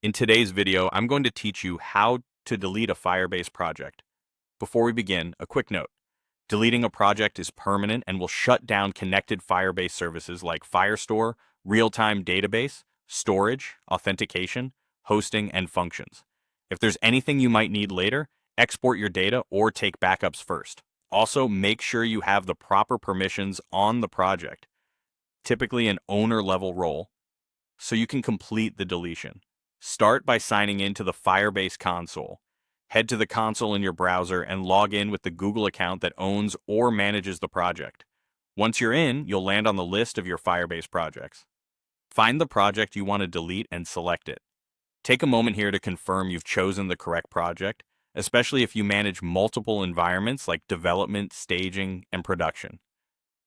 In today's video, I'm going to teach you how to delete a Firebase project. Before we begin, a quick note. Deleting a project is permanent and will shut down connected Firebase services like firestore, real-time database, storage, authentication, hosting, and functions. If there's anything you might need later, export your data or take backups first. Also, make sure you have the proper permissions on the project, typically an owner-level role, so you can complete the deletion. Start by signing in to the Firebase console. Head to the console in your browser and log in with the Google account that owns or manages the project. Once you're in, you'll land on the list of your Firebase projects. Find the project you want to delete and select it. Take a moment here to confirm you've chosen the correct project, especially if you manage multiple environments like development, staging, and production.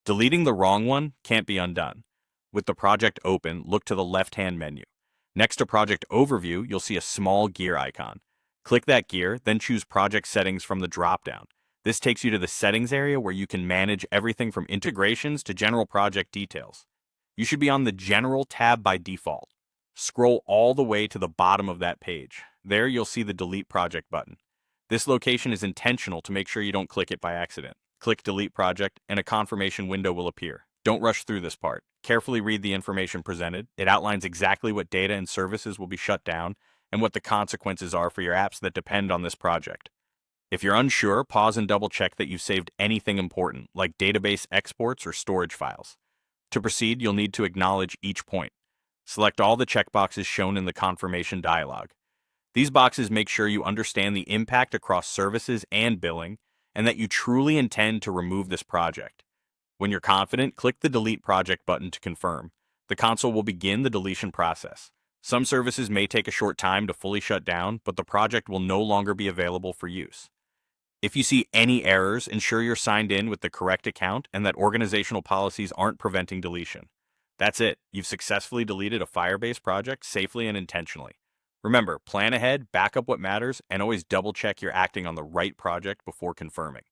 Deleting the wrong one can't be undone. With the project open, look to the left-hand menu. Next to Project Overview, you'll see a small gear icon. Click that gear, then choose Project Settings from the drop-down. This takes you to the settings area where you can manage everything from integrations to general project details. You should be on the General tab by default. Scroll all the way to the bottom of that page. There you'll see the Delete Project button. This location is intentional to make sure you don't click it by accident. Click Delete Project and a confirmation window will appear. Don't rush through this part. Carefully read the information presented. It outlines exactly what data and services will be shut down and what the consequences are for your apps that depend on this project. If you're unsure, pause and double check that you've saved anything important, like database exports or storage files. To proceed, you'll need to acknowledge each point. Select all the checkboxes shown in the confirmation dialog. These boxes make sure you understand the impact across services and billing, and that you truly intend to remove this project. When you're confident, click the Delete Project button to confirm. The console will begin the deletion process. Some services may take a short time to fully shut down, but the project will no longer be available for use. If you see any errors, ensure you're signed in with the correct account and that organizational policies aren't preventing deletion. That's it. You've successfully deleted a Firebase project safely and intentionally. Remember, plan ahead, back up what matters, and always double check you're acting on the right project before confirming.